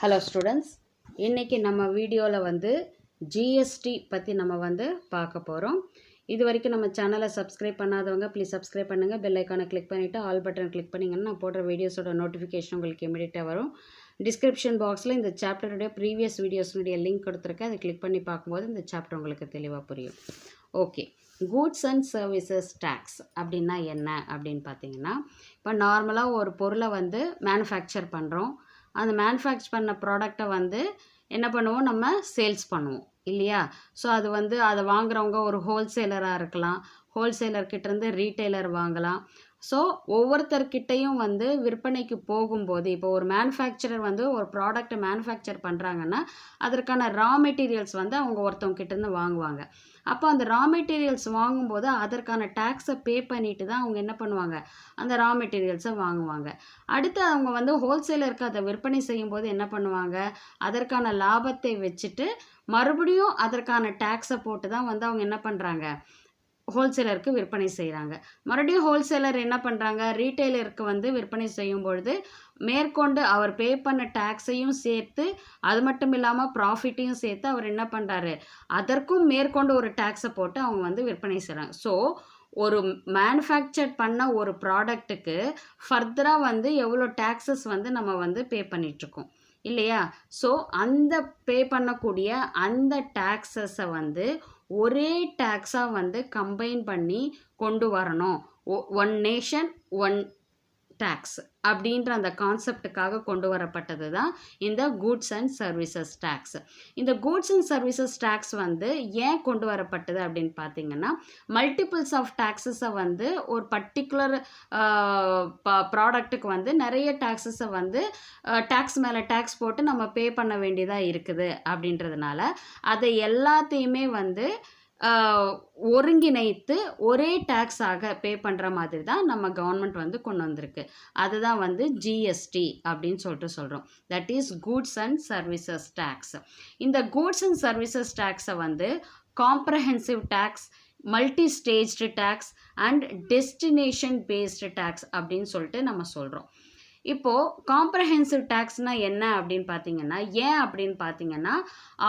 Hello students, இன்றைக்கி நம்ம வீடியோவில் வந்து ஜிஎஸ்டி பற்றி நம்ம பார்க்க போகிறோம். இது வரைக்கும் நம்ம சேனலை சப்ஸ்கிரைப் பண்ணாதவங்க ப்ளீஸ் சப்ஸ்கிரைப் பண்ணுங்கள். பெல் ஐக்கானை கிளிக் பண்ணிவிட்டு ஆல் பட்டன் கிளிக் பண்ணிங்கன்னா நான் போடுற வீடியோஸோட நோட்டிஃபிகேஷன் உங்களுக்கு இமீடியட்டாக வரும். டிஸ்கிரிப்ஷன் பாக்ஸில் இந்த சாப்டருடைய ப்ரீவியஸ் வீடியோஸுடைய லிங்க் கொடுத்துருக்கேன். அதை கிளிக் பண்ணி பார்க்கும்போது இந்த சாப்டர் உங்களுக்கு தெளிவாக புரியும். Okay, goods and services tax அப்படின்னா என்ன அப்படின்னு பார்த்தீங்கன்னா, இப்போ நார்மலாக ஒரு பொருளை வந்து மேனுஃபேக்சர் பண்ணுறோம். அந்த மேனுஃபேக்சர் பண்ண ப்ராடக்டை வந்து என்ன பண்ணுவோம், நம்ம சேல்ஸ் பண்ணுவோம் இல்லையா? ஸோ அது வந்து அதை வாங்குறவங்க ஒரு ஹோல்சேலராக இருக்கலாம், ஹோல்சேலர்கிட்டேருந்து ரீட்டைலர் வாங்கலாம். ஸோ ஒவ்வொருத்தர்கிட்டையும் வந்து விற்பனைக்கு போகும்போது, இப்போ ஒரு மேனுஃபேக்சரர் வந்து ஒரு ப்ராடக்ட்டை மேனுஃபேக்சர் பண்ணுறாங்கன்னா அதற்கான ரா மெட்டீரியல்ஸ் வந்து அவங்க ஒருத்தவங்க கிட்டேருந்து வாங்குவாங்க. அப்போ அந்த ரா மெட்டீரியல்ஸ் வாங்கும்போது அதற்கான டேக்ஸை பே பண்ணிட்டு தான் அவங்க என்ன பண்ணுவாங்க, அந்த ரா மெட்டீரியல்ஸை வாங்குவாங்க. அடுத்து அவங்க வந்து ஹோல்சேலருக்கு அதை விற்பனை செய்யும்போது என்ன பண்ணுவாங்க, அதற்கான லாபத்தை வச்சுட்டு மறுபடியும் அதற்கான டேக்ஸை போட்டு தான் வந்து அவங்க என்ன பண்ணுறாங்க, ஹோல்சேலருக்கு விற்பனை செய்கிறாங்க. மறுபடியும் ஹோல்சேலர் என்ன பண்ணுறாங்க, ரீட்டைலருக்கு வந்து விற்பனை செய்யும் பொழுது மேற்கொண்டு அவர் பே பண்ண டேக்ஸையும் சேர்த்து, அது மட்டும் இல்லாமல் ப்ராஃபிட்டையும் சேர்த்து அவர் என்ன பண்ணுறாரு, அதற்கும் மேற்கொண்டு ஒரு டேக்ஸை போட்டு அவங்க வந்து விற்பனை செய்கிறாங்க. ஸோ ஒரு மேனுஃபேக்சர் பண்ண ஒரு ப்ராடக்ட்டுக்கு ஃபர்தராக வந்து எவ்வளோ டேக்ஸஸ் வந்து நம்ம வந்து பே பண்ணிகிட்ருக்கோம் இல்லையா? ஸோ அந்த பே பண்ணக்கூடிய அந்த டேக்ஸஸை வந்து ஒரே டேக்ஸாக வந்து கம்பைன் பண்ணி கொண்டு வரணும். ஒன் நேஷன் ஒன் டேக்ஸ் அப்படின்ற அந்த கான்செப்டுக்காக கொண்டு வரப்பட்டது தான் இந்த கூட்ஸ் அண்ட் சர்வீசஸ் டேக்ஸ். இந்த கூட்ஸ் அண்ட் சர்வீசஸ் டேக்ஸ் வந்து ஏன் கொண்டு வரப்பட்டது அப்படின்னு பார்த்தீங்கன்னா, மல்டிபிள்ஸ் ஆஃப் டேக்ஸஸை வந்து ஒரு பர்டிகுலர் ப்ராடக்ட்டுக்கு வந்து நிறைய டேக்ஸஸை வந்து டேக்ஸ் மேலே டேக்ஸ் போட்டு நம்ம பே பண்ண வேண்டியதாக இருக்குது அப்படின்றதுனால அதை எல்லாத்தையுமே வந்து ஒருங்கிணைத்து ஒரே டேக்ஸாக பே பண்ணுற மாதிரி தான் நம்ம கவர்மெண்ட் வந்து கொண்டு வந்திருக்கு. அதுதான் வந்து ஜிஎஸ்டி அப்படின்னு சொல்கிறோம். That is goods and services tax. இந்த கூட்ஸ் அண்ட் சர்வீசஸ் டேக்ஸை வந்து comprehensive tax, multi staged tax and destination based tax அப்படின்னு சொல்லிட்டு நம்ம சொல்கிறோம். இப்போது காம்ப்ரஹென்சிவ் டேக்ஸ்னால் என்ன அப்படின்னு பார்த்தீங்கன்னா, ஏன் அப்படின்னு பார்த்தீங்கன்னா,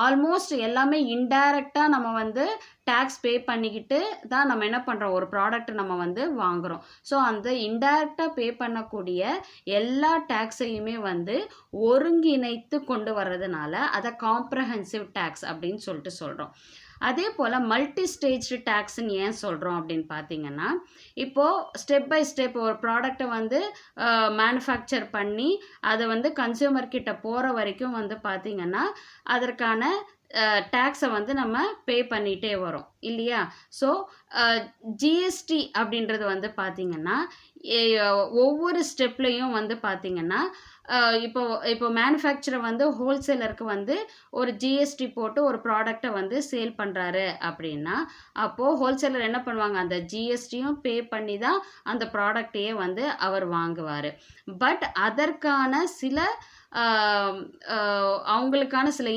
ஆல்மோஸ்ட் எல்லாமே இன்டைரக்டாக நம்ம வந்து டேக்ஸ் பே பண்ணிக்கிட்டு தான் நம்ம என்ன பண்ணுறோம், ஒரு ப்ராடக்ட் நம்ம வந்து வாங்குகிறோம். ஸோ அந்த இன்டைரக்டாக பே பண்ணக்கூடிய எல்லா டேக்ஸையுமே வந்து ஒருங்கிணைத்து கொண்டு வர்றதுனால அதை காம்ப்ரஹென்சிவ் டேக்ஸ் அப்படின்னு சொல்லிட்டு சொல்கிறோம். அதே போல் மல்டி ஸ்டேஜ்டு டேக்ஸ்ன்னு ஏன் சொல்கிறோம் அப்படின்னு பார்த்தீங்கன்னா, இப்போது ஸ்டெப் பை ஸ்டெப் ஒரு ப்ராடக்டை வந்து மேனுஃபேக்சர் பண்ணி அதை வந்து கன்சியூமர் கிட்ட போகிற வரைக்கும் வந்து பார்த்திங்கன்னா அதற்கான டேக்ஸை வந்து நம்ம பே பண்ணிகிட்டே வரோம் இல்லையா? ஸோ ஜிஎஸ்டி அப்படின்றது வந்து பார்த்திங்கன்னா ஒவ்வொரு ஸ்டெப்லேயும் வந்து பார்த்திங்கன்னா இப்போ மேனுஃபேக்சரர் வந்து ஹோல்சேலருக்கு வந்து ஒரு ஜிஎஸ்டி போட்டு ஒரு ப்ராடக்டை வந்து சேல் பண்ணுறாரு அப்படின்னா, அப்போது ஹோல்சேலர் என்ன பண்ணுவாங்க, அந்த ஜிஎஸ்டியும் பே பண்ணி தான் அந்த ப்ராடக்டையே வந்து அவர் வாங்குவார். பட் அதற்கான சில அவங்களுக்கான சில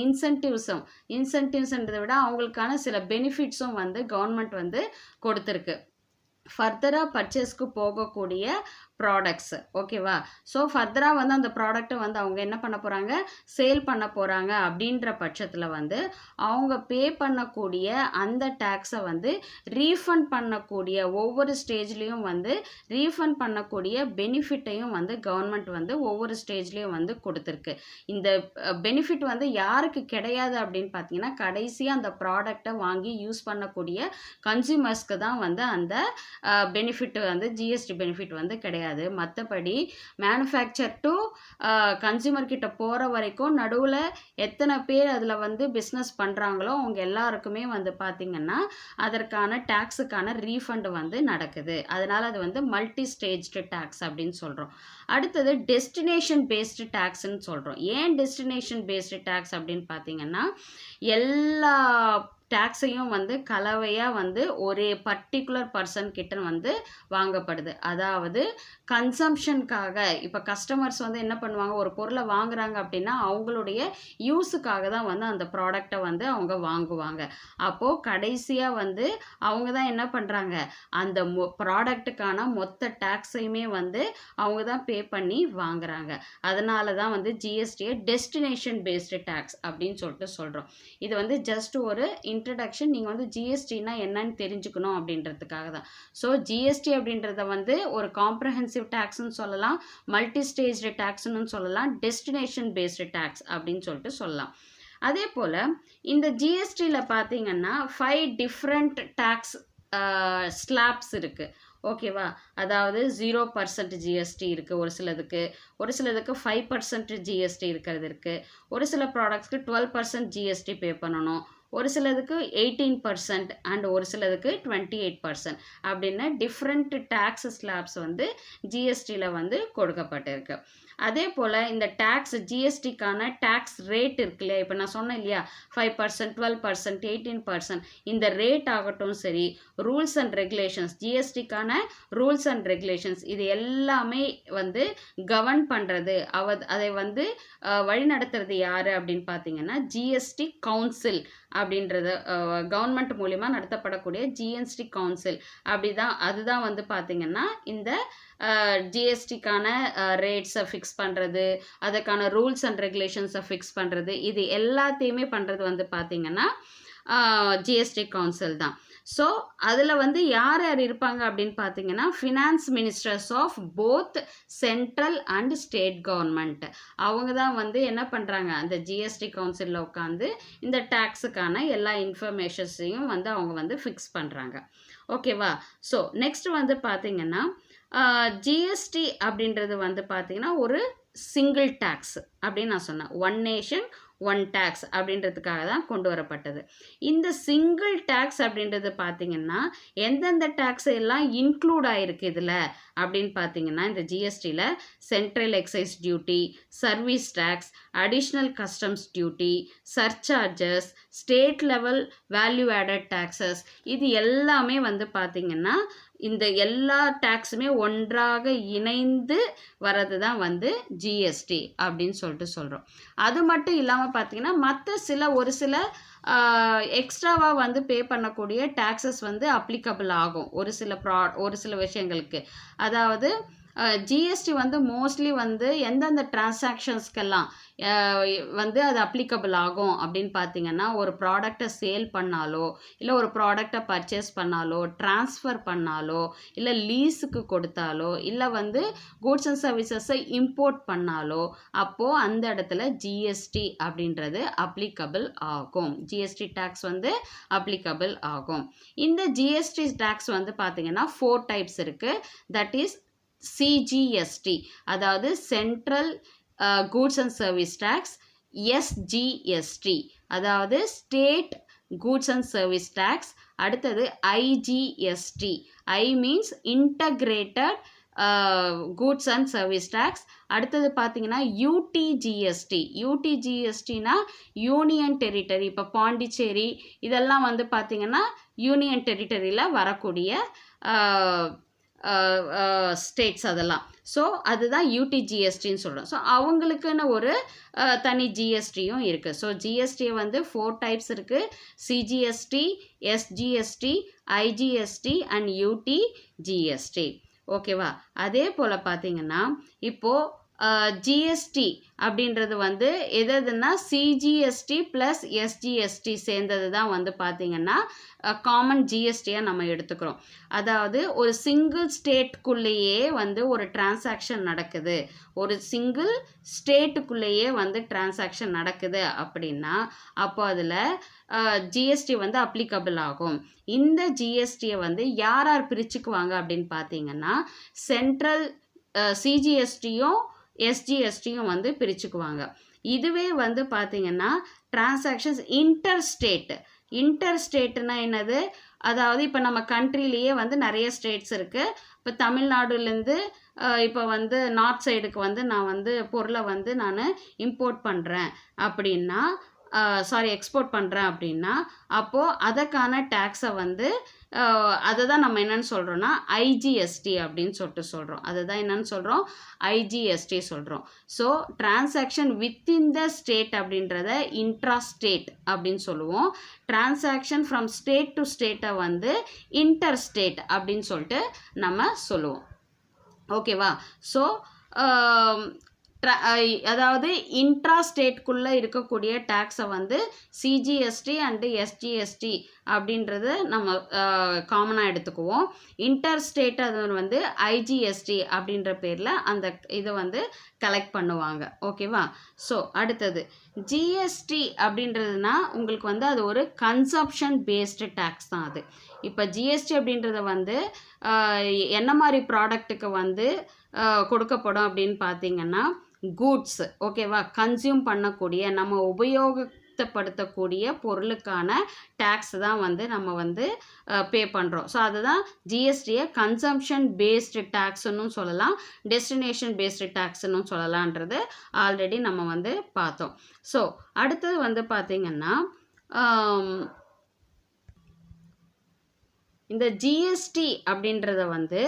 இன்சென்டிவ்ஸ்ன்றதை விட அவங்களுக்கான சில பெனிஃபிட்ஸும் வந்து கவர்மெண்ட் வந்து கொடுத்துருக்கு ஃபர்தராக பர்ச்சேஸ்க்கு போகக்கூடிய ப்ராடக்ட்ஸ். ஓகேவா? ஸோ ஃபர்தராக வந்து அந்த ப்ராடக்ட்டை வந்து அவங்க என்ன பண்ண போகிறாங்க, சேல் பண்ண போகிறாங்க அப்படின்ற பட்சத்தில் வந்து அவங்க பே பண்ணக்கூடிய அந்த டேக்ஸை வந்து ரீஃபண்ட் பண்ணக்கூடிய ஒவ்வொரு ஸ்டேஜ்லேயும் வந்து ரீஃபண்ட் பண்ணக்கூடிய பெனிஃபிட்டையும் வந்து கவர்மெண்ட் வந்து ஒவ்வொரு ஸ்டேஜ்லேயும் வந்து கொடுத்துருக்கு. இந்த பெனிஃபிட் வந்து யாருக்கு கிடையாது அப்படின்னு பார்த்தீங்கன்னா, கடைசியாக அந்த ப்ராடக்டை வாங்கி யூஸ் பண்ணக்கூடிய கன்சியூமர்ஸ்க்கு தான் வந்து அந்த பெனிஃபிட் வந்து ஜிஎஸ்டி பெனிஃபிட் வந்து கிடையாது. மற்றபடி மேனுஃபேக்சர் டு கன்சியூமர் கிட்ட போகிற வரைக்கும் நடுவில் எத்தனை பேர் அதில் வந்து பிஸ்னஸ் பண்ணுறாங்களோ அவங்க எல்லாருக்குமே வந்து பார்த்திங்கன்னா அதற்கான டேக்ஸுக்கான ரீஃபண்ட் வந்து நடக்குது. அதனால் அது வந்து மல்டி ஸ்டேஜ்டு டேக்ஸ் அப்படின்னு சொல்கிறோம். அடுத்தது டெஸ்டினேஷன் பேஸ்டு டேக்ஸ்ன்னு சொல்கிறோம். ஏன் டெஸ்டினேஷன் பேஸ்டு டேக்ஸ் அப்படின்னு பார்த்தீங்கன்னா, எல்லா டேக்ஸையும் வந்து கலவையாக வந்து ஒரே பர்டிகுலர் பர்சன் கிட்ட வந்து வாங்கப்படுது. அதாவது கன்சம்ஷனுக்காக இப்போ கஸ்டமர்ஸ் வந்து என்ன பண்ணுவாங்க, ஒரு பொருளை வாங்குறாங்க அப்படின்னா அவங்களுடைய யூஸுக்காக தான் வந்து அந்த ப்ராடக்டை வந்து அவங்க வாங்குவாங்க. அப்போது கடைசியாக வந்து அவங்க தான் என்ன பண்ணுறாங்க, அந்த ப்ராடக்ட்டுக்கான மொத்த டேக்ஸையுமே வந்து அவங்க தான் பே பண்ணி வாங்குறாங்க. அதனால தான் வந்து ஜிஎஸ்டியை டெஸ்டினேஷன் பேஸ்டு டேக்ஸ் அப்படின்னு சொல்லிட்டு சொல்கிறோம். இது வந்து ஜஸ்ட் ஒரு இன்ட்ரடக்ஷன். நீங்கள் வந்து ஜிஎஸ்டினா என்னன்னு தெரிஞ்சுக்கணும் அப்படின்றதுக்காக தான். ஸோ ஜிஎஸ்டி அப்படின்றத வந்து ஒரு காம்ப்ரஹென்சிவ் டேக்ஸ்ன்னு சொல்லலாம், மல்டி ஸ்டேஜ்டு டேக்ஸ்னு சொல்லலாம், டெஸ்டினேஷன் பேஸ்டு டேக்ஸ் அப்படின்னு சொல்லிட்டு சொல்லலாம். அதே போல் இந்த ஜிஎஸ்டியில் பார்த்தீங்கன்னா 5 டிஃப்ரெண்ட் டேக்ஸ் ஸ்லாப்ஸ் இருக்குது. ஓகேவா? அதாவது 0% ஜிஎஸ்டி இருக்குது ஒரு சிலதுக்கு 5% ஜிஎஸ்டி இருக்கிறது இருக்குது, ஒரு சில ப்ராடக்ட்ஸ்க்கு 12% ஜிஎஸ்டி பே பண்ணணும், ஒரு சிலதுக்கு 18% அண்ட் ஒரு சிலதுக்கு 28% அப்படின்னு டிஃப்ரெண்ட் டேக்ஸ் ஸ்லாப்ஸ் வந்து ஜிஎஸ்டியில் வந்து கொடுக்கப்பட்டிருக்கு. அதே போல் இந்த டேக்ஸ் ஜிஎஸ்டிக்கான டேக்ஸ் ரேட் இருக்கு இல்லையா, இப்போ நான் சொன்னேன் இல்லையா 5%, 12%, 18%, இந்த ரேட் ஆகட்டும் சரி, ரூல்ஸ் அண்ட் ரெகுலேஷன்ஸ், ஜிஎஸ்டிக்கான ரூல்ஸ் அண்ட் ரெகுலேஷன்ஸ் இது எல்லாமே வந்து கவர்ன் பண்ணுறது, அதை வந்து வழிநடத்துறது யார் அப்படின்னு பார்த்தீங்கன்னா ஜிஎஸ்டி கவுன்சில் அப்படின்றது கவர்மெண்ட் மூலிமா நடத்தப்படக்கூடிய ஜிஎஸ்டி கவுன்சில். அதுதான் வந்து பார்த்திங்கன்னா இந்த ஜிஎஸ்டிக்கான ரேட்ஸை ஃபிக்ஸ் பண்ணுறது, அதுக்கான ரூல்ஸ் அண்ட் ரெகுலேஷன்ஸை ஃபிக்ஸ் பண்ணுறது, இது எல்லாத்தையுமே பண்ணுறது வந்து பார்த்திங்கன்னா ஜிஎஸ்டி கவுன்சில் தான். ஸோ அதில் வந்து யார் யார் இருப்பாங்க அப்படின்னு பார்த்தீங்கன்னா finance ministers of both central and state government. அவங்க தான் வந்து என்ன பண்ணுறாங்க, அந்த ஜிஎஸ்டி கவுன்சிலில் உட்காந்து இந்த டேக்ஸுக்கான எல்லா இன்ஃபர்மேஷன்ஸையும் வந்து அவங்க வந்து ஃபிக்ஸ் பண்ணுறாங்க. ஓகேவா? ஸோ நெக்ஸ்ட் வந்து பார்த்தீங்கன்னா ஜிஎஸ்டி அப்படின்றது வந்து பார்த்தீங்கன்னா ஒரு சிங்கிள் டேக்ஸ் அப்படின்னு நான் சொன்னேன். ஒன் நேஷன் ஒன் டேக்ஸ் அப்படின்றதுக்காக தான் கொண்டு வரப்பட்டது. இந்த சிங்கிள் டேக்ஸ் அப்படின்றது பார்த்தீங்கன்னா எந்தெந்த டேக்ஸ் எல்லாம் இன்க்ளூட் ஆகிருக்கு இதில் அப்படின்னு பார்த்தீங்கன்னா இந்த ஜிஎஸ்டியில் central excise duty, service tax, additional customs duty, surcharges, state level value added taxes, இது எல்லாமே வந்து பார்த்தீங்கன்னா இந்த எல்லா டேக்ஸுமே ஒன்றாக இணைந்து வர்றது தான் வந்து ஜிஎஸ்டி அப்படின்னு சொல்லிட்டு சொல்கிறோம். அது மட்டும் இல்லாமல் பார்த்தீங்கன்னா மற்ற ஒரு சில எக்ஸ்ட்ராவாக வந்து பே பண்ணக்கூடிய டேக்ஸஸ் வந்து அப்ளிகபிள் ஆகும் ஒரு சில விஷயங்களுக்கு. அதாவது ஜிஎஸ்டி வந்து மோஸ்ட்லி வந்து எந்தெந்த டிரான்சாக்ஷன்ஸ்க்கெல்லாம் வந்து அது அப்ளிகபிள் ஆகும் அப்படின்னு பார்த்தீங்கன்னா ஒரு ப்ராடக்டை சேல் பண்ணாலோ, இல்லை ஒரு ப்ராடக்டை பர்ச்சேஸ் பண்ணாலோ, ட்ரான்ஸ்ஃபர் பண்ணாலோ, இல்லை லீஸுக்கு கொடுத்தாலோ, இல்லை வந்து கூட்ஸ் அண்ட் சர்வீசஸை இம்போர்ட் பண்ணாலோ, அப்போது அந்த இடத்துல ஜிஎஸ்டி அப்படின்றது அப்ளிகபிள் ஆகும். ஜிஎஸ்டி டேக்ஸ் வந்து அப்ளிகபிள் ஆகும். இந்த ஜிஎஸ்டி டேக்ஸ் வந்து பார்த்தீங்கன்னா 4 டைப்ஸ் இருக்குது. தட் இஸ் சிஜிஎஸ்டி, அதாவது central goods and service tax, SGST அதாவது state goods and service tax, அடுத்தது IGST, I means integrated goods and service tax, அடுத்தது பார்த்தீங்கன்னா யூடிஜிஎஸ்டினா யூனியன் டெரிட்டரி, இப்போ பாண்டிச்சேரி இதெல்லாம் வந்து பார்த்தீங்கன்னா யூனியன் டெரிட்டரியில் வரக்கூடிய ஸ்டேட்ஸ் அதெல்லாம். ஸோ அதுதான் யூடிஜிஎஸ்டின்னு சொல்கிறோம். ஸோ அவங்களுக்குன்னு ஒரு தனி ஜிஎஸ்டியும் இருக்குது. ஸோ ஜிஎஸ்டியை வந்து 4 டைப்ஸ் இருக்குது. CGST, SGST, IGST and UTGST. ஓகேவா? அதே போல் பார்த்தீங்கன்னா இப்போது ஜிஎஸ்டி அப்படின்றது வந்து எதுன்னா சிஜிஎஸ்டி ப்ளஸ் எஸ்ஜிஎஸ்டி சேர்ந்தது தான் வந்து பார்த்திங்கன்னா காமன் ஜிஎஸ்டியாக நம்ம எடுத்துக்கிறோம். அதாவது ஒரு சிங்கிள் ஸ்டேட்டுக்குள்ளேயே வந்து ஒரு டிரான்சாக்ஷன் நடக்குது, ஒரு சிங்கிள் ஸ்டேட்டுக்குள்ளேயே வந்து டிரான்சாக்ஷன் நடக்குது அப்படின்னா அப்போ அதில் ஜிஎஸ்டி வந்து அப்ளிகபிள் ஆகும். இந்த ஜிஎஸ்டியை வந்து யார் யார் பிரிச்சுக்குவாங்க அப்படின்னு பார்த்தீங்கன்னா சென்ட்ரல் சிஜிஎஸ்டியும் எஸ்ஜிஎஸ்டியும் வந்து பிரிச்சுக்குவாங்க. இதுவே வந்து பார்த்திங்கன்னா டிரான்சாக்ஷன்ஸ் இன்டர்ஸ்டேட்னா என்னது, அதாவது இப்போ நம்ம கண்ட்ரிலேயே வந்து நிறைய ஸ்டேட்ஸ் இருக்குது. இப்போ தமிழ்நாடுலேருந்து இப்போ வந்து நார்த் சைடுக்கு வந்து நான் வந்து பொருளை வந்து நான் இம்போர்ட் பண்ணுறேன் அப்படின்னா எக்ஸ்போர்ட் பண்ணுறேன் அப்படின்னா அப்போது அதற்கான டேக்ஸை வந்து அதை தான் நம்ம என்னென்னு சொல்கிறோன்னா ஐஜிஎஸ்டி அப்படின்னு சொல்கிறோம். அதை தான் என்னென்னு சொல்கிறோம், ஐஜிஎஸ்டி சொல்கிறோம். So transaction within the state அப்படின்றத இன்ட்ரா ஸ்டேட் அப்படின்னு சொல்லுவோம். டிரான்சாக்ஷன் ஃப்ரம் ஸ்டேட் டு ஸ்டேட்டை வந்து இன்டர் ஸ்டேட் அப்படின்னு சொல்லிட்டு நம்ம சொல்லுவோம். ஓகேவா? ஸோ அதாவது இன்ட்ரா ஸ்டேட்குள்ளே இருக்கக்கூடிய டேக்ஸை வந்து சிஜிஎஸ்டி அண்டு எஸ்ஜிஎஸ்டி அப்படின்றது நம்ம காமனாக எடுத்துக்குவோம். இன்டர் ஸ்டேட் அது வந்து ஐஜிஎஸ்டி அப்படின்ற பேரில் அந்த இதை வந்து கலெக்ட் பண்ணுவாங்க. ஓகேவா? ஸோ அடுத்தது ஜிஎஸ்டி அப்படின்றதுனா உங்களுக்கு வந்து அது ஒரு கன்சப்ஷன் பேஸ்டு டேக்ஸ் தான் அது. இப்போ ஜிஎஸ்டி அப்படின்றத வந்து என்ன மாதிரி ப்ராடக்ட்டுக்கு வந்து கொடுக்கப்படும் அப்படின்னு பார்த்தீங்கன்னா கூட்ஸ், ஓகேவா, கன்சியூம் பண்ணக்கூடிய நம்ம உபயோகப்படுத்தக்கூடிய பொருளுக்கான டேக்ஸ் தான் வந்து நம்ம வந்து பே பண்ணுறோம். ஸோ அதுதான் ஜிஎஸ்டியை கன்சம்ஷன் பேஸ்டு டேக்ஸ்ன்னு சொல்லலாம், டெஸ்டினேஷன் பேஸ்டு டேக்ஸ்ன்னு சொல்லலான்றது ஆல்ரெடி நம்ம வந்து பார்த்தோம். ஸோ அடுத்தது வந்து பார்த்திங்கன்னா இந்த ஜிஎஸ்டி அப்படின்றத வந்து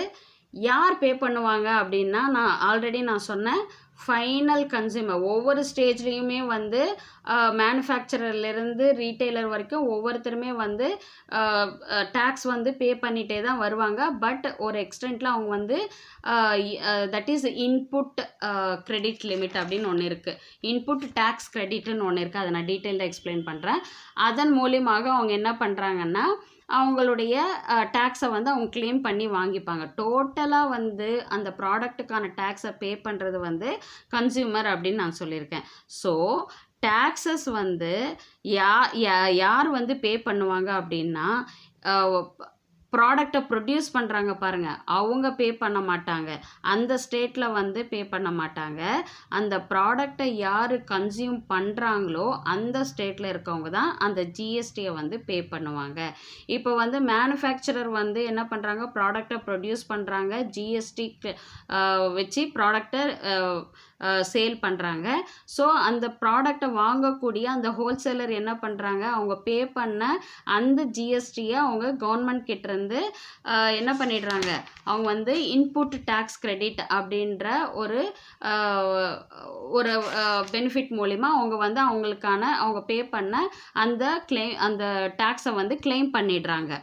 யார் பே பண்ணுவாங்க அப்படின்னா நான் சொன்னேன் ஃபைனல் கன்சியூமர். ஒவ்வொரு ஸ்டேஜ்லேயுமே வந்து மேனுஃபேக்சரர்லேருந்து ரீட்டெய்லர் வரைக்கும் ஒவ்வொருத்தருமே வந்து டேக்ஸ் வந்து பே பண்ணிகிட்டே தான் வருவாங்க. பட் ஒரு எக்ஸ்டென்ட்டில் அவங்க வந்து that is input credit limit அப்படின்னு ஒன்று இருக்குது, இன்புட் டேக்ஸ் கிரெடிட்னு ஒன்று இருக்குது. அதை நான் டீட்டெயிலாக எக்ஸ்பிளைன் பண்ணுறேன். அதன் மூலியமாக அவங்க என்ன பண்ணுறாங்கன்னா அவங்களுடைய டேக்ஸை வந்து அவங்க கிளைம் பண்ணி வாங்கிப்பாங்க. டோட்டலாக வந்து அந்த ப்ராடக்ட்டுக்கான டேக்ஸை பே பண்ணுறது வந்து கன்சியூமர் அப்படின்னு நான் சொல்லியிருக்கேன். ஸோ டேக்ஸஸ் வந்து யார் வந்து பே பண்ணுவாங்க அப்படின்னா ப்ராடக்டை ப்ரொடியூஸ் பண்ணுறாங்க பாருங்கள், அவங்க பே பண்ண மாட்டாங்க. அந்த ஸ்டேட்டில் வந்து பே பண்ண மாட்டாங்க. அந்த ப்ராடக்டை யார் கன்சியூம் பண்ணுறாங்களோ அந்த ஸ்டேட்டில் இருக்கவங்க தான் அந்த ஜிஎஸ்டியை வந்து பே பண்ணுவாங்க. இப்போ வந்து மேனுஃபேக்சரர் வந்து என்ன பண்ணுறாங்க, ப்ராடக்டை ப்ரொடியூஸ் பண்ணுறாங்க, ஜிஎஸ்டி வச்சு ப்ராடக்டை சேல் பண்ணுறாங்க. ஸோ அந்த ப்ராடக்டை வாங்கக்கூடிய அந்த ஹோல்சேலர் என்ன பண்ணுறாங்க, அவங்க பே பண்ண அந்த ஜிஎஸ்டியை அவங்க கவர்மெண்ட் கிட்டேருந்து என்ன பண்ணிடுறாங்க, அவங்க வந்து இன்புட் டேக்ஸ் கிரெடிட் அப்படின்ற ஒரு பெனிஃபிட் மூலிமா அவங்க வந்து அவங்க பே பண்ண அந்த டேக்ஸை வந்து கிளைம் பண்ணிடுறாங்க.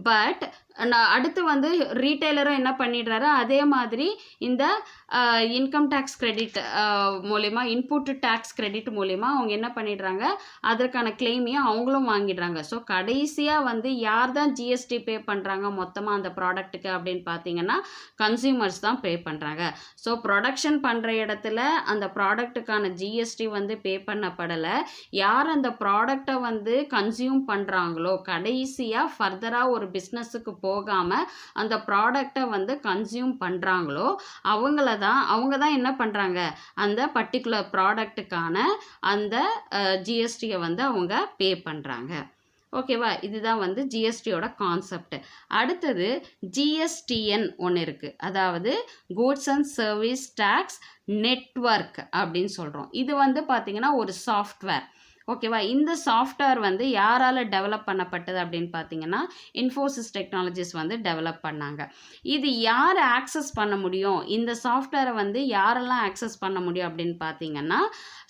பட் அடுத்து வந்து ரீட்டைலரும் என்ன பண்ணிடுறாரு, அதே மாதிரி இந்த இன்கம் டேக்ஸ் கிரெடிட் மூலிமா, இன்புட் டேக்ஸ் கிரெடிட் மூலிமா அவங்க என்ன பண்ணிடுறாங்க, அதற்கான கிளைமையும் அவங்களும் வாங்கிடுறாங்க. ஸோ கடைசியாக வந்து யார் தான் ஜிஎஸ்டி பே பண்ணுறாங்க மொத்தமாக அந்த ப்ராடக்ட்டுக்கு அப்படின்னு பார்த்தீங்கன்னா கன்சியூமர்ஸ் தான் பே பண்ணுறாங்க. ஸோ ப்ரொடக்ஷன் பண்ணுற இடத்துல அந்த ப்ராடக்ட்டுக்கான ஜிஎஸ்டி வந்து பே பண்ணப்படலை. யார் அந்த ப்ராடக்டை வந்து கன்சியூம் பண்ணுறாங்களோ, கடைசியாக ஃபர்தராக ஒரு பிஸ்னஸுக்கு போகாமல் அந்த ப்ராடக்டை வந்து கன்சியூம் பண்ணுறாங்களோ அவங்க தான் என்ன பண்ணுறாங்க, அந்த பர்டிகுலர் ப்ராடக்ட்டுக்கான அந்த ஜிஎஸ்டியை வந்து அவங்க பே பண்ணுறாங்க. ஓகேவா? இதுதான் வந்து ஜிஎஸ்டியோட கான்செப்ட். அடுத்தது ஜிஎஸ்டிஎன் ஒன்று இருக்குது, அதாவது goods and service tax network அப்படின்னு சொல்கிறோம். இது வந்து பார்த்திங்கன்னா ஒரு சாஃப்ட்வேர். ஓகேவா? இந்த சாஃப்ட்வேர் வந்து யாரால் டெவலப் பண்ணப்பட்டது அப்படின்னு பார்த்தீங்கன்னா இன்ஃபோசிஸ் டெக்னாலஜிஸ் வந்து டெவலப் பண்ணாங்க. இது யார் ஆக்சஸ் பண்ண முடியும், இந்த சாஃப்ட்வேரை வந்து யாரெல்லாம் ஆக்சஸ் பண்ண முடியும் அப்படின்னு பார்த்தீங்கன்னா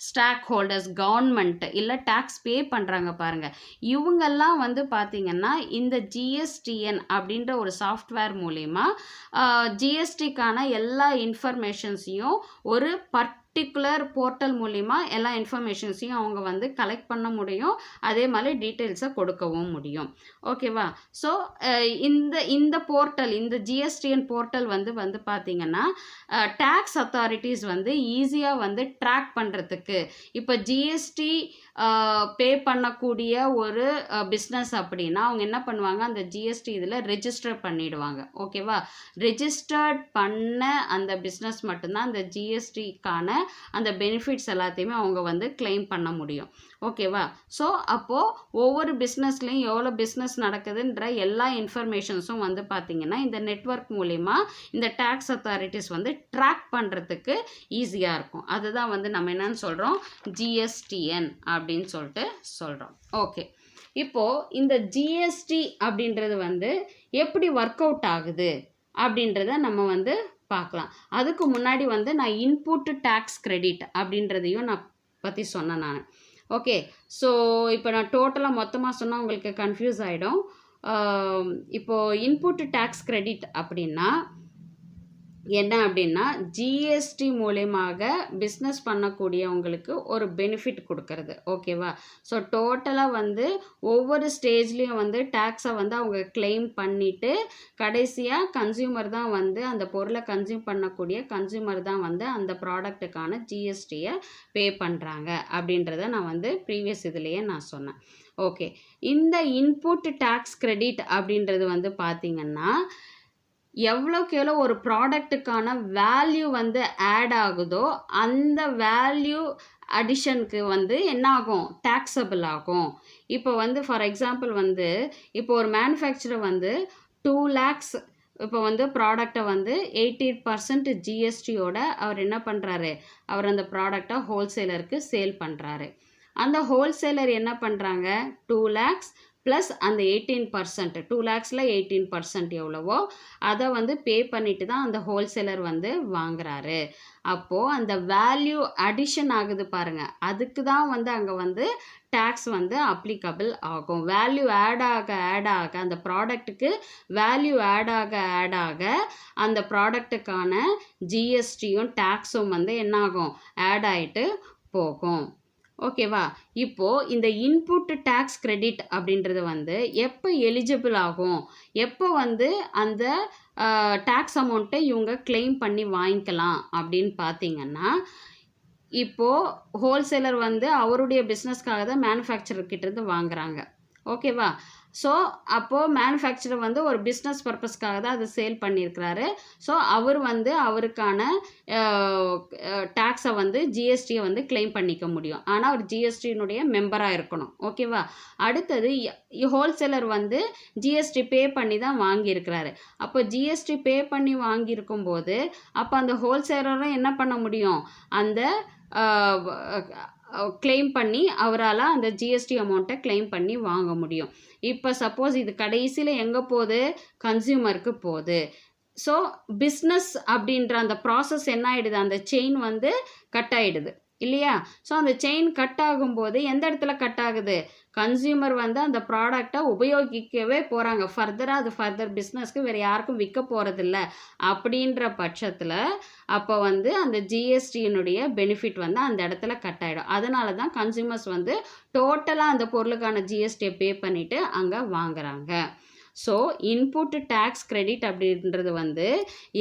ஸ்டாக் ஹோல்டர்ஸ், கவர்மெண்ட், இல்லை டேக்ஸ் பே பண்ணுறாங்க பாருங்கள், இவங்கெல்லாம் வந்து பார்த்திங்கன்னா இந்த ஜிஎஸ்டிஎன் அப்படின்ற ஒரு சாஃப்ட்வேர் மூலிமா ஜிஎஸ்டிக்கான எல்லா இன்ஃபர்மேஷன்ஸையும் ஒரு பர்டிகுலர் போர்ட்டல் மூலிமா எல்லா இன்ஃபர்மேஷன்ஸையும் அவங்க வந்து கலெக்ட் பண்ண முடியும், அதே மாதிரி டீட்டெயில்ஸை கொடுக்கவும் முடியும். ஓகேவா? ஸோ இந்த போர்ட்டல், இந்த ஜிஎஸ்டிஎன் போர்ட்டல் வந்து பார்த்திங்கன்னா டேக்ஸ் அத்தாரிட்டிஸ் வந்து ஈஸியாக வந்து ட்ராக் பண்ணுறதுக்கு, இப்போ ஜிஎஸ்டி பே பண்ணக்கூடிய ஒரு பிஸ்னஸ் அப்படின்னா அவங்க என்ன பண்ணுவாங்க, அந்த ஜிஎஸ்டி இதில் ரெஜிஸ்டர் பண்ணிடுவாங்க. ஓகேவா? ரெஜிஸ்டர்ட் பண்ண அந்த பிஸ்னஸ் மட்டும்தான் அந்த ஜிஎஸ்டிக்கான அந்த பெனிஃபிட்ஸ் எல்லாத்தையுமே அவங்க வந்து கிளைம் பண்ண முடியும். ஓகேவா? ஸோ அப்போது ஒவ்வொரு பிஸ்னஸ்லேயும் எவ்வளோ பிஸ்னஸ் நடக்குதுன்ற எல்லா இன்ஃபர்மேஷன்ஸும் வந்து பார்த்திங்கன்னா இந்த நெட்வொர்க் மூலிமா இந்த டேக்ஸ் அத்தாரிட்டிஸ் வந்து ட்ராக் பண்ணுறதுக்கு ஈஸியாக இருக்கும். அதுதான் வந்து நம்ம என்னன்னு சொல்கிறோம், ஜிஎஸ்டிஎன் அப்படின்னு சொல்லிட்டு சொல்கிறோம். ஓகே, இப்போது இந்த ஜிஎஸ்டி அப்படின்றது வந்து எப்படி ஒர்க் அவுட் ஆகுது அப்படின்றத நம்ம வந்து பார்க்கலாம். அதுக்கு முன்னாடி வந்து நான் இன்புட் டேக்ஸ் கிரெடிட் அப்படின்றதையும் நான் பற்றி சொன்னேன் நான். ஓகே, ஸோ இப்போ நான் டோட்டலாக மொத்தமாக சொன்னால் உங்களுக்கு கன்ஃபியூஸ் ஆகிடும். இப்போது இன்புட் டேக்ஸ் கிரெடிட் அப்படின்னா என்ன அப்படின்னா, ஜிஎஸ்டி மூலமாக பிஸ்னஸ் பண்ணக்கூடியவங்களுக்கு ஒரு பெனிஃபிட் கொடுக்கறது. ஓகேவா? ஸோ டோட்டலாக வந்து ஒவ்வொரு ஸ்டேஜ்லேயும் வந்து டேக்ஸை வந்து அவங்க கிளைம் பண்ணிவிட்டு கடைசியாக கன்சியூமர் தான் வந்து அந்த பொருளை கன்சியூம் பண்ணக்கூடிய கன்சியூமர் தான் வந்து அந்த ப்ராடக்ட்டுக்கான ஜிஎஸ்டியை பே பண்ணுறாங்க அப்படின்றத நான் வந்து ப்ரீவியஸ் இதுலேயே நான் சொன்னேன். ஓகே, இந்த இன்புட் டேக்ஸ் கிரெடிட் அப்படின்றது வந்து பார்த்திங்கன்னா எவ்வளோக்கு எவ்வளோ ஒரு ப்ராடக்ட்டுக்கான வேல்யூ வந்து ஆட் ஆகுதோ அந்த வேல்யூ அடிஷனுக்கு வந்து என்ன ஆகும், டேக்ஸபிள் ஆகும். இப்போ வந்து ஃபார் எக்ஸாம்பிள் வந்து இப்போ ஒரு மேனுஃபேக்சரர் வந்து 2 lakhs இப்போ வந்து ப்ராடக்டை வந்து 80% ஜிஎஸ்டியோட அவர் என்ன பண்ணுறாரு, அவர் அந்த ப்ராடக்டை ஹோல்சேலருக்கு சேல் பண்ணுறாரு. அந்த ஹோல்சேலர் என்ன பண்ணுறாங்க, 2 lakhs ப்ளஸ் அந்த 18%, 2 lakhsல 18% எவ்வளவோ அதை வந்து பே பண்ணிட்டு தான் அந்த ஹோல்சேலர் வந்து வாங்குறாரு. அப்போது அந்த வேல்யூ அடிஷன் ஆகுது பாருங்கள், அதுக்கு தான் வந்து அங்கே வந்து டேக்ஸ் வந்து அப்ளிகபிள் ஆகும். வேல்யூ ஆட் ஆக அந்த ப்ராடக்ட்டுக்கு வேல்யூ ஆட் ஆக அந்த ப்ராடக்ட்டுக்கான ஜிஎஸ்டியும் டேக்ஸும் வந்து என்ன ஆகும், ஆட் ஆகிட்டு போகும். ஓகேவா? இப்போது இந்த இன்புட் டேக்ஸ் கிரெடிட் அப்படின்றது வந்து எப்போ எலிஜிபிள் ஆகும், எப்போ வந்து அந்த டேக்ஸ் அமௌண்ட்டை இவங்க கிளைம் பண்ணி வாங்கிக்கலாம் அப்படின்னு பார்த்தீங்கன்னா, இப்போது ஹோல்சேலர் வந்து அவருடைய பிஸ்னஸ்க்காக தான் மேனுஃபேக்சரர்கிட்டேருந்து வாங்குறாங்க. ஓகேவா? ஸோ அப்போது மேனுஃபேக்சரர் வந்து ஒரு பிஸ்னஸ் பர்பஸ்க்காக தான் அதை சேல் பண்ணியிருக்கிறாரு. ஸோ அவர் வந்து அவருக்கான டேக்ஸை வந்து ஜிஎஸ்டியை வந்து கிளைம் பண்ணிக்க முடியும். ஆனால் அவர் ஜிஎஸ்டியினுடைய மெம்பராக இருக்கணும். ஓகேவா? அடுத்தது ஹோல்சேலர் வந்து ஜிஎஸ்டி பே பண்ணி தான் வாங்கியிருக்கிறாரு. அப்போ ஜிஎஸ்டி பே பண்ணி வாங்கியிருக்கும் போது அப்போ அந்த ஹோல்சேலரும் என்ன பண்ண முடியும், அந்த கிளைம் பண்ணி அவரால் அந்த ஜிஎஸ்டி அமௌண்ட்டை கிளைம் பண்ணி வாங்க முடியும். இப்போ சப்போஸ் இது கடைசியில் எங்கே போகுது, கன்சியூமருக்கு போகுது. ஸோ பிஸ்னஸ் அப்படின்ற அந்த ப்ராசஸ் என்ன ஆகிடுது, அந்த செயின் வந்து கட் ஆகிடுது இல்லையா? ஸோ அந்த செயின் கட் ஆகும்போது எந்த இடத்துல கட் ஆகுது, கன்சியூமர் வந்து அந்த ப்ராடக்டை உபயோகிக்கவே போகிறாங்க. ஃபர்தராக அது ஃபர்தர் பிஸ்னஸ்க்கு வேறு யாருக்கும் விற்க போகிறதில்ல அப்படின்ற பட்சத்தில் அப்போ வந்து அந்த ஜிஎஸ்டியினுடைய பெனிஃபிட் வந்து அந்த இடத்துல கட் ஆகிடும். அதனால தான் கன்சியூமர்ஸ் வந்து டோட்டலாக அந்த பொருளுக்கான ஜிஎஸ்டியை பே பண்ணிவிட்டு அங்கே வாங்குறாங்க. ஸோ இன்புட் டேக்ஸ் கிரெடிட் அப்படின்றது வந்து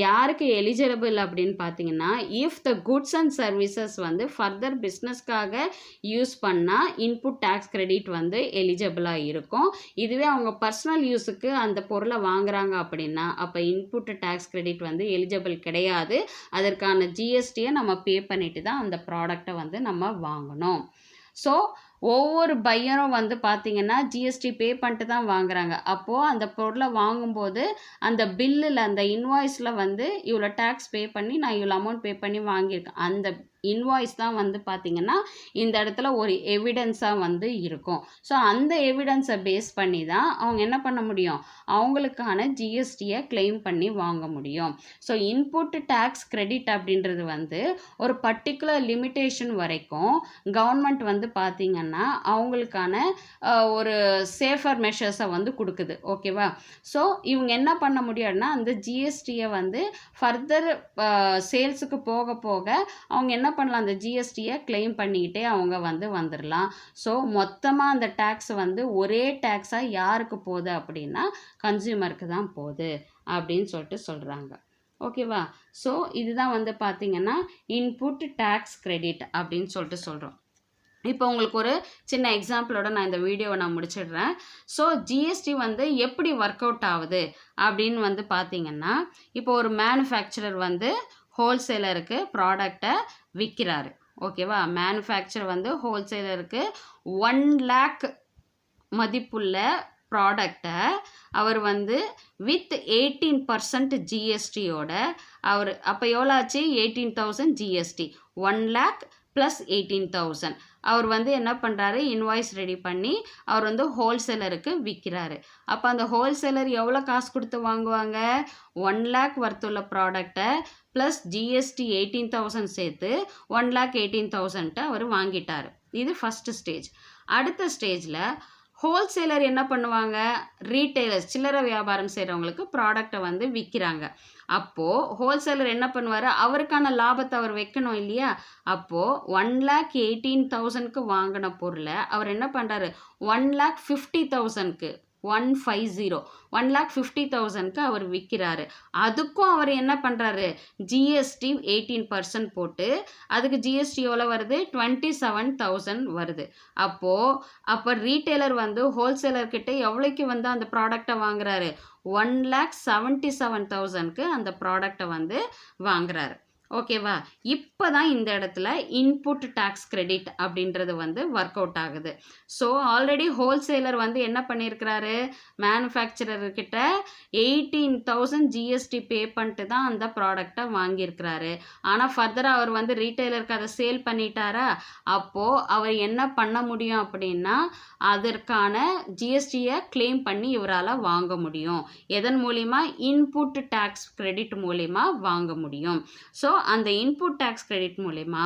யாருக்கு எலிஜிபிள் அப்படின்னு பார்த்தீங்கன்னா, if the goods and services வந்து ஃபர்தர் பிஸ்னஸ்க்காக யூஸ் பண்ணால் இன்புட் டேக்ஸ் கிரெடிட் வந்து எலிஜிபிளாக இருக்கும். இதுவே அவங்க பர்சனல் யூஸுக்கு அந்த பொருளை வாங்குறாங்க அப்படின்னா அப்போ இன்புட் டேக்ஸ் கிரெடிட் வந்து எலிஜிபிள் கிடையாது. அதற்கான ஜிஎஸ்டியை நம்ம பே பண்ணிட்டு தான் அந்த ப்ராடக்டை வந்து நம்ம வாங்கணும். ஸோ ஒவ்வொரு பையரும் வந்து பார்த்திங்கன்னா ஜிஎஸ்டி பே பண்ணிட்டு தான் வாங்குறாங்க. அப்போது அந்த பொருளை வாங்கும்போது அந்த பில்லில் அந்த இன்வாய்ஸில் வந்து இவ்வளோ டேக்ஸ் பே பண்ணி நான் இவ்வளோ அமௌண்ட் பே பண்ணி வாங்கியிருக்கேன், அந்த இன்வாய்ஸ் தான் வந்து பார்த்திங்கன்னா இந்த இடத்துல ஒரு எவிடன்ஸாக வந்து இருக்கும். ஸோ அந்த எவிடன்ஸை பேஸ் பண்ணி தான் அவங்க என்ன பண்ண முடியும், அவங்களுக்கான ஜிஎஸ்டியை கிளைம் பண்ணி வாங்க முடியும். ஸோ இன்புட் டேக்ஸ் கிரெடிட் அப்படின்றது வந்து ஒரு பர்டிகுலர் லிமிட்டேஷன் வரைக்கும் கவர்மெண்ட் வந்து பார்த்திங்கன்னா அவங்களுக்கான ஒரு சேஃபர் மெஷர்ஸை வந்து கொடுக்குது. ஓகேவா? ஸோ இவங்க என்ன பண்ண முடியும்னா அந்த ஜிஎஸ்டியை வந்து ஃபர்தர் சேல்ஸுக்கு போக போக அவங்க என்ன பண்ணலாம், அந்த ஜிஎஸ்டியை கிளைம் பண்ணிக்கிட்டே அவங்க வந்து வந்துடலாம். ஸோ மொத்தமாக அந்த டேக்ஸ் வந்து ஒரே டேக்ஸாக யாருக்கு போகுது அப்படின்னா கன்சியூமருக்கு தான் போகுது அப்படின்னு சொல்லிட்டு சொல்கிறாங்க. ஓகேவா? ஸோ இதுதான் வந்து பார்த்திங்கன்னா இன்புட் டேக்ஸ் கிரெடிட் அப்படின்னு சொல்லிட்டு சொல்கிறோம். இப்போ உங்களுக்கு ஒரு சின்ன எக்ஸாம்பிளோட நான் இந்த வீடியோவை நான் முடிச்சிடுறேன். ஸோ ஜிஎஸ்டி வந்து எப்படி ஒர்க் அவுட் ஆகுது அப்படின்னு வந்து பார்த்திங்கன்னா, இப்போ ஒரு மேனுஃபேக்சரர் வந்து ஹோல்சேலருக்கு ப்ராடக்டை விற்கிறாரு. ஓகேவா? மேனுஃபேக்சர் வந்து ஹோல்சேலருக்கு 1 lakh மதிப்புள்ள ப்ராடக்டை அவர் வந்து வித் 18% ஜிஎஸ்டியோட அவர் அப்போ எவ்வளோ ஆச்சு? 18,000 ஜிஎஸ்டி, 1 lakh ப்ளஸ் 18,000 அவர் வந்து என்ன பண்ணுறாரு? இன்வாய்ஸ் ரெடி பண்ணி அவர் வந்து ஹோல்சேலருக்கு விற்கிறாரு. அப்போ அந்த ஹோல்சேலர் எவ்வளோ காசு கொடுத்து வாங்குவாங்க? 1 lakh வர்த்துள்ள ப்ராடக்டை ப்ளஸ் ஜிஎஸ்டி 18,000 சேர்த்து 1,18,000 அவர் வாங்கிட்டார். இது ஃபஸ்ட்டு ஸ்டேஜ். அடுத்த ஸ்டேஜில் ஹோல்சேலர் என்ன பண்ணுவாங்க? ரீட்டைலர்ஸ், சில்லறை வியாபாரம் செய்கிறவங்களுக்கு ப்ராடக்டை வந்து விற்கிறாங்க. அப்போது ஹோல்சேலர் என்ன பண்ணுவார்? அவருக்கான லாபத்தை அவர் வைக்கணும் இல்லையா? அப்போது 1,18,000க்கு வாங்கின பொருளை அவர் என்ன பண்ணுறாரு? 1,50,000க்கு 1,50,000க்கு அவர் விற்கிறாரு. அதுக்கும் அவர் என்ன பண்ணுறாரு? ஜிஎஸ்டி 18% போட்டு அதுக்கு ஜிஎஸ்டி எவ்வளோ வருது? 27,000 வருது. அப்போ ரீட்டைலர் வந்து ஹோல்சேலர்கிட்ட எவ்வளோக்கு வந்து அந்த ப்ராடக்டை வாங்குறாரு? 1,77,000க்கு அந்த ப்ராடக்டை வந்து வாங்குறாரு. ஓகேவா? இப்போ தான் இந்த இடத்துல இன்புட் டேக்ஸ் கிரெடிட் அப்படின்றது வந்து ஒர்க் அவுட் ஆகுது. ஸோ ஆல்ரெடி ஹோல்சேலர் வந்து என்ன பண்ணியிருக்கிறாரு? மேனுஃபேக்சரர்கிட்ட 18,000 ஜிஎஸ்டி பே பண்ணிட்டு தான் அந்த ப்ராடக்டை வாங்கியிருக்கிறாரு. ஆனால் ஃபர்தராக அவர் வந்து ரீட்டைலருக்கு அதை சேல் பண்ணிட்டாரா? அப்போது அவர் என்ன பண்ண முடியும் அப்படின்னா அதற்கான ஜிஎஸ்டியை கிளைம் பண்ணி இவரால் வாங்க முடியும். எதன் மூலிமா? இன்புட் டேக்ஸ் கிரெடிட் மூலிமா வாங்க முடியும். ஸோ அந்த இன்புட் டேக்ஸ் கிரெடிட் மூலிமா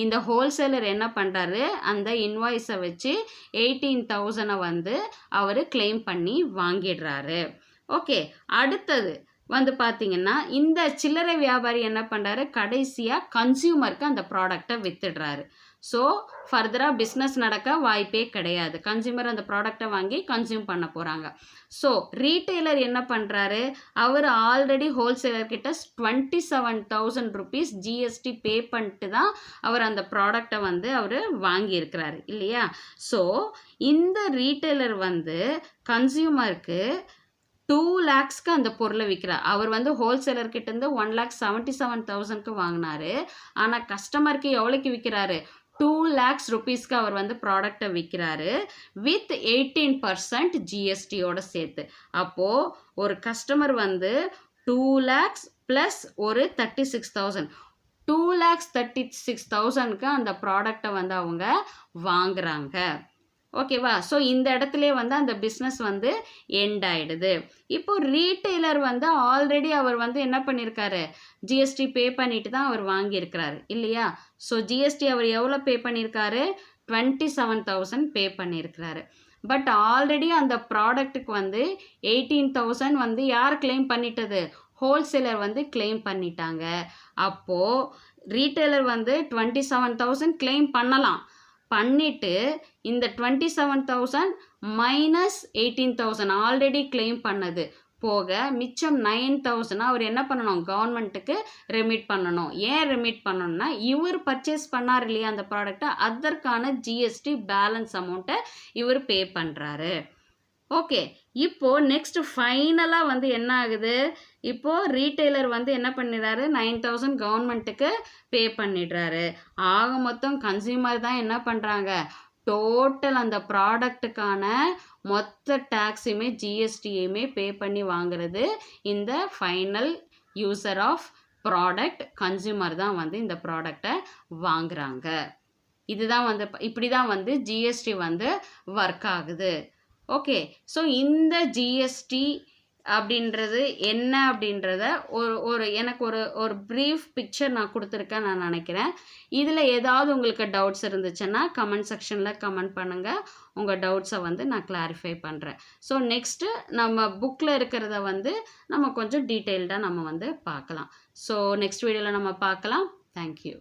இந்த ஹோல்சேலர் என்ன பண்ணுறாரு? அந்த இன்வாய்ஸை வச்சு 18,000 வந்து அவர் கிளைம் பண்ணி வாங்கிடுறாரு. ஓகே, அடுத்தது வந்து பார்த்தீங்கன்னா இந்த சில்லறை வியாபாரி என்ன பண்ணுறாரு? கடைசியாக கன்சியூமருக்கு அந்த ப்ராடக்டை வித்துடுறாரு. ஸோ ஃபர்தராக பிஸ்னஸ் நடக்க வாய்ப்பே கிடையாது. கன்சியூமர் அந்த ப்ராடக்டை வாங்கி கன்சியூம் பண்ண போகிறாங்க. ஸோ ரீட்டைலர் என்ன பண்ணுறாரு? அவர் ஆல்ரெடி ஹோல்சேலர்கிட்ட 27,000 rupees ஜிஎஸ்டி பே பண்ணிட்டு தான் அவர் அந்த ப்ராடக்டை வந்து அவர் வாங்கியிருக்கிறாரு இல்லையா? ஸோ இந்த ரீட்டைலர் வந்து கன்சியூமருக்கு 2 lakhsக்கு அந்த பொருளை விற்கிறார். அவர் வந்து ஹோல்சேலர்கிட்டேருந்து 1,77,000க்கு வாங்கினாரு. ஆனால் கஸ்டமருக்கு எவ்வளோக்கு விற்கிறாரு? 2 lakhs rupeesக்கு அவர் வந்து ப்ராடக்டை விற்கிறாரு வித் 18% ஜிஎஸ்டியோட சேர்த்து. அப்போது ஒரு கஸ்டமர் வந்து 2 lakhs ப்ளஸ் ஒரு 36,000, 2,36,000க்கு அந்த ப்ராடக்டை வந்து அவங்க வாங்குறாங்க. ஓகேவா? ஸோ இந்த இடத்துல வந்து அந்த பிஸ்னஸ் வந்து எண்ட் ஆகிடுது. இப்போ ரீட்டைலர் வந்து ஆல்ரெடி அவர் வந்து என்ன பண்ணியிருக்காரு? ஜிஎஸ்டி பே பண்ணிட்டு தான் அவர் வாங்கியிருக்கிறாரு இல்லையா? ஸோ ஜிஎஸ்டி அவர் எவ்வளோ பே பண்ணியிருக்காரு? 27,000 பே பண்ணியிருக்கிறாரு. பட் ஆல்ரெடி அந்த ப்ராடக்ட்டுக்கு வந்து 18,000 வந்து யார் கிளைம் பண்ணிட்டது? ஹோல்சேலர் வந்து கிளைம் பண்ணிட்டாங்க. அப்போது ரீட்டைலர் வந்து 27,000 கிளைம் பண்ணலாம். பண்ணிட்டு இந்த 27,000 மைனஸ் 18,000 ஆல்ரெடி கிளைம் பண்ணது போக மிச்சம் 9,000 அவர் என்ன பண்ணணும்? கவர்மெண்ட்டுக்கு ரெமிட் பண்ணணும். ஏன் ரெமிட் பண்ணணும்னா இவர் பர்ச்சேஸ் பண்ணார் இல்லையா அந்த ப்ராடக்டை, அதற்கான ஜிஎஸ்டி பேலன்ஸ் அமௌண்ட்டை இவர் பே பண்ணுறாரு. ஓகே, இப்போது நெக்ஸ்ட் ஃபைனலாக வந்து என்ன ஆகுது? இப்போது ரீட்டைலர் வந்து என்ன பண்ணிடுறாரு? 9,000 கவர்மெண்ட்டுக்கு பே பண்ணிடுறாரு. ஆக மொத்தம் கன்சியூமர் தான் என்ன பண்ணுறாங்க? டோட்டல் அந்த ப்ராடக்ட்டுக்கான மொத்த டேக்ஸுமே ஜிஎஸ்டியுமே பே பண்ணி வாங்குறது இந்த final user of product consumer தான் வந்து இந்த ப்ராடக்டை வாங்குறாங்க. இதுதான் வந்து இப்படி தான் வந்து ஜிஎஸ்டி வந்து ஒர்க் ஆகுது. ஓகே, ஸோ இந்த ஜிஎஸ்டி அப்படின்றது என்ன அப்படின்றத எனக்கு ஒரு ப்ரீஃப் பிக்சர் நான் கொடுத்துருக்கேன் நான் நினைக்கிறேன். இதில் ஏதாவது உங்களுக்கு டவுட்ஸ் இருந்துச்சுன்னா கமெண்ட் செக்ஷனில் கமெண்ட் பண்ணுங்கள். உங்கள் டவுட்ஸை வந்து நான் கிளாரிஃபை பண்ணுறேன். ஸோ நெக்ஸ்ட்டு நம்ம புக்கில் இருக்கிறத வந்து நம்ம கொஞ்சம் டீட்டெயில்டாக நம்ம வந்து பார்க்கலாம். ஸோ நெக்ஸ்ட் வீடியோவில் நம்ம பார்க்கலாம். தேங்க்யூ.